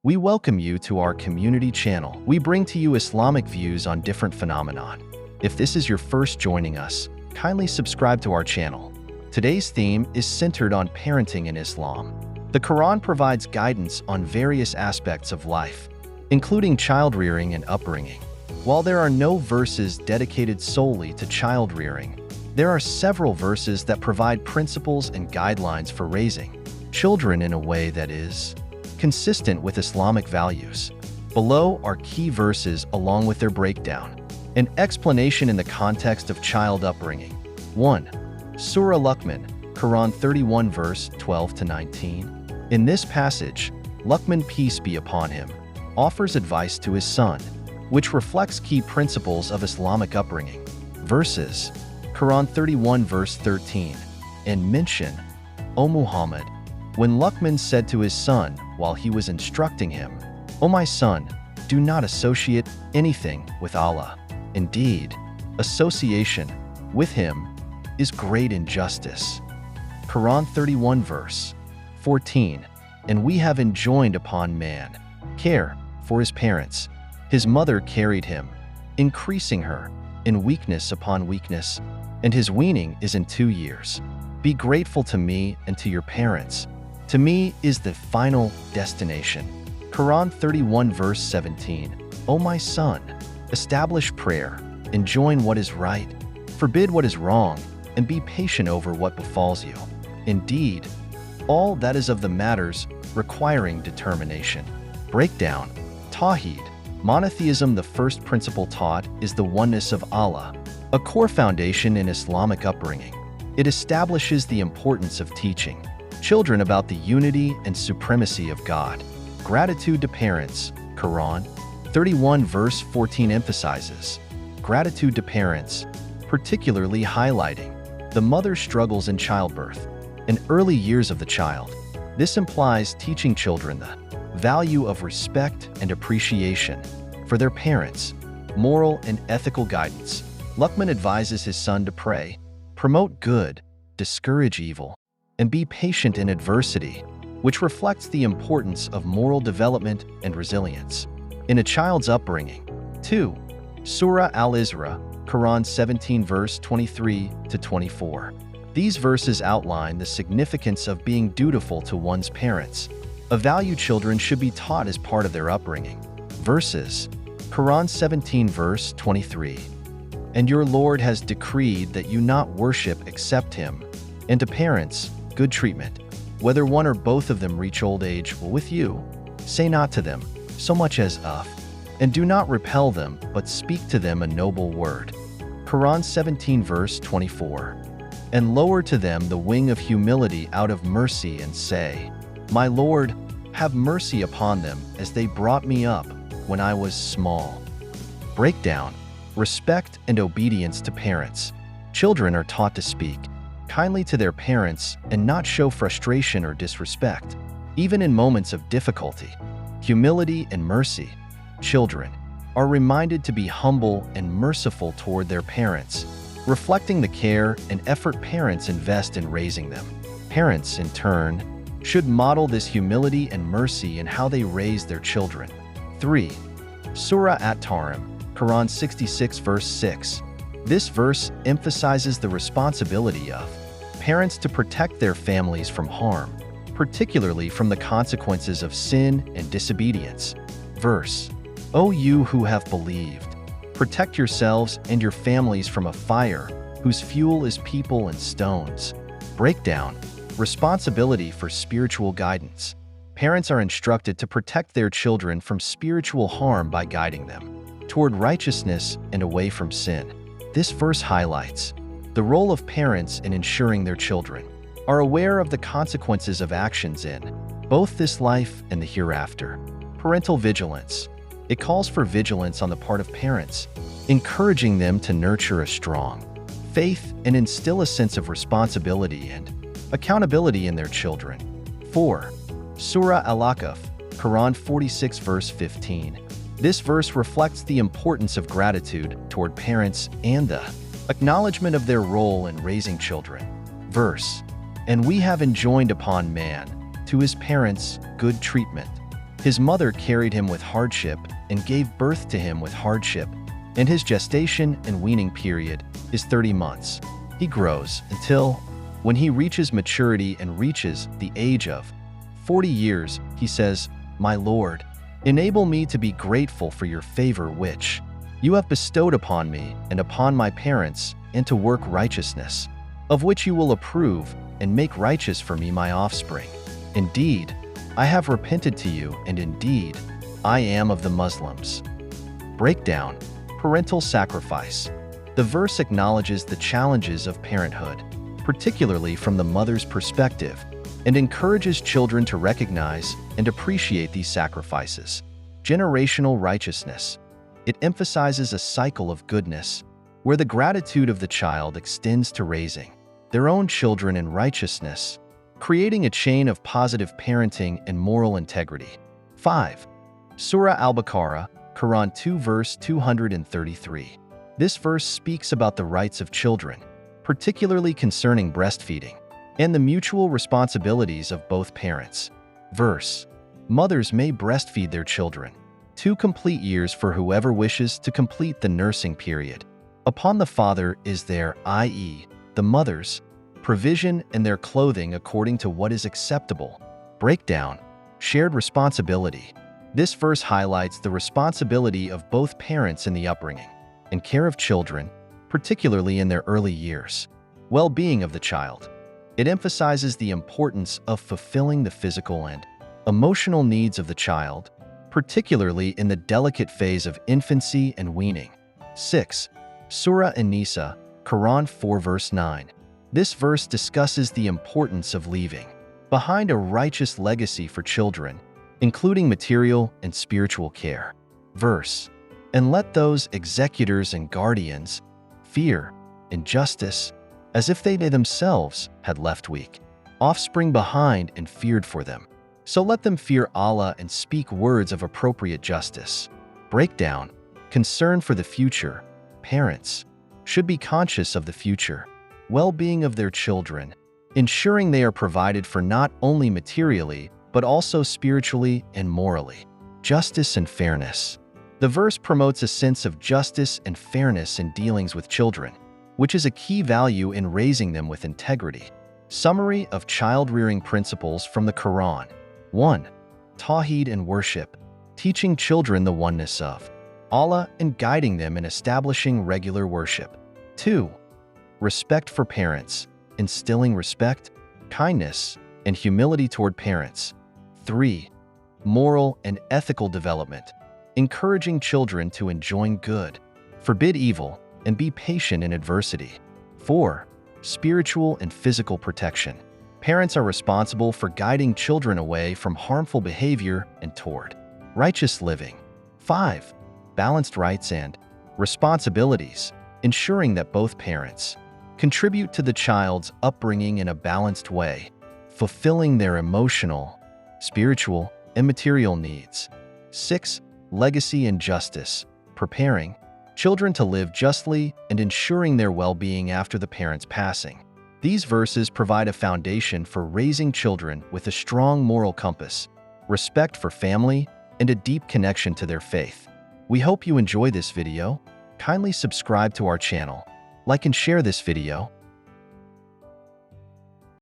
We welcome you to our community channel. We bring to you Islamic views on different phenomena. If this is your first joining us, kindly subscribe to our channel. Today's theme is centered on parenting in Islam. The Quran provides guidance on various aspects of life, including child rearing and upbringing. While there are no verses dedicated solely to child rearing, there are several verses that provide principles and guidelines for raising children in a way that is consistent with Islamic values. Below are key verses along with their breakdown, an explanation in the context of child upbringing. 1. Surah Luqman, Quran 31 verse 12 to 19. In this passage, Lukman, peace be upon him, offers advice to his son, which reflects key principles of Islamic upbringing. Verses Quran 31 verse 13, and mention, O Muhammad, when Lukman said to his son while he was instructing him, O my son, do not associate anything with Allah. Indeed, association with him is great injustice. Quran 31 verse 14, and we have enjoined upon man care for his parents. His mother carried him, increasing her in weakness upon weakness, and his weaning is in 2 years. Be grateful to me and to your parents. To me is the final destination. Quran 31 verse 17, O my son, establish prayer, enjoin what is right, forbid what is wrong, and be patient over what befalls you. Indeed, all that is of the matters requiring determination. Breakdown. Tawheed, monotheism. The first principle taught is the oneness of Allah, a core foundation in Islamic upbringing. It establishes the importance of teaching children about the unity and supremacy of God. Gratitude to parents. Quran 31 verse 14 emphasizes gratitude to parents, particularly highlighting the mother's struggles in childbirth and early years of the child. This implies teaching children the value of respect and appreciation for their parents, moral and ethical guidance. Lukman advises his son to pray, promote good, discourage evil, and be patient in adversity, which reflects the importance of moral development and resilience in a child's upbringing. 2. Surah Al-Isra, Quran 17 verse 23 to 24. These verses outline the significance of being dutiful to one's parents, a value children should be taught as part of their upbringing. Verses Quran 17 verse 23. And your Lord has decreed that you not worship except him, and to parents good treatment, whether one or both of them reach old age with you. Say not to them so much as "Uff," and do not repel them, but speak to them a noble word. Quran 17 verse 24. And lower to them the wing of humility out of mercy and say, My Lord, have mercy upon them as they brought me up when I was small. Breakdown. Respect and obedience to parents. Children are taught to speak kindly to their parents and not show frustration or disrespect, even in moments of difficulty. Humility and mercy. Children are reminded to be humble and merciful toward their parents, reflecting the care and effort parents invest in raising them. Parents, in turn, should model this humility and mercy in how they raise their children. 3. Surah At-Tahrim, Quran 66 verse 6. This verse emphasizes the responsibility of parents to protect their families from harm, particularly from the consequences of sin and disobedience. Verse, O you who have believed, protect yourselves and your families from a fire whose fuel is people and stones. Breakdown. Responsibility for spiritual guidance. Parents are instructed to protect their children from spiritual harm by guiding them toward righteousness and away from sin. This verse highlights the role of parents in ensuring their children are aware of the consequences of actions in both this life and the hereafter. Parental vigilance. It calls for vigilance on the part of parents, encouraging them to nurture a strong faith and instill a sense of responsibility and accountability in their children. 4. Surah Al-Baqarah, Quran 46 verse 15. This verse reflects the importance of gratitude toward parents and the acknowledgement of their role in raising children. Verse, and we have enjoined upon man, to his parents, good treatment. His mother carried him with hardship and gave birth to him with hardship, and his gestation and weaning period is 30 months. He grows until, when he reaches maturity and reaches the age of 40 years, he says, "My Lord, enable me to be grateful for your favor which you have bestowed upon me and upon my parents, and to work righteousness, of which you will approve, and make righteous for me my offspring. Indeed, I have repented to you, and indeed, I am of the Muslims." Breakdown: Parental sacrifice. The verse acknowledges the challenges of parenthood, particularly from the mother's perspective, and encourages children to recognize and appreciate these sacrifices. Generational righteousness. It emphasizes a cycle of goodness, where the gratitude of the child extends to raising their own children in righteousness, creating a chain of positive parenting and moral integrity. 5. Surah Al-Baqarah, Quran 2 verse 233. This verse speaks about the rights of children, particularly concerning breastfeeding, and the mutual responsibilities of both parents. Verse: mothers may breastfeed their children 2 complete years for whoever wishes to complete the nursing period. Upon the father is their, i.e., the mother's, provision and their clothing according to what is acceptable. Breakdown: shared responsibility. This verse highlights the responsibility of both parents in the upbringing and care of children, particularly in their early years. Well-being of the child. It emphasizes the importance of fulfilling the physical and emotional needs of the child, particularly in the delicate phase of infancy and weaning. 6. Surah An-Nisa, Quran 4 verse 9. This verse discusses the importance of leaving behind a righteous legacy for children, including material and spiritual care. Verse: and let those executors and guardians fear injustice, as if they themselves had left weak offspring behind and feared for them. So let them fear Allah and speak words of appropriate justice. Breakdown: concern for the future. Parents should be conscious of the future well-being of their children, ensuring they are provided for not only materially, but also spiritually and morally. Justice and fairness. The verse promotes a sense of justice and fairness in dealings with children, which is a key value in raising them with integrity. Summary of child-rearing principles from the Quran. 1. Tawheed and worship, teaching children the oneness of Allah and guiding them in establishing regular worship. 2. Respect for parents, instilling respect, kindness, and humility toward parents. 3. Moral and ethical development, encouraging children to enjoin good, forbid evil, and be patient in adversity. 4. Spiritual and physical protection. Parents are responsible for guiding children away from harmful behavior and toward righteous living. 5. Balanced rights and responsibilities, ensuring that both parents contribute to the child's upbringing in a balanced way, fulfilling their emotional, spiritual, and material needs. 6. Legacy and justice, preparing children to live justly and ensuring their well-being after the parent's passing. These verses provide a foundation for raising children with a strong moral compass, respect for family, and a deep connection to their faith. We hope you enjoy this video. Kindly subscribe to our channel, like and share this video,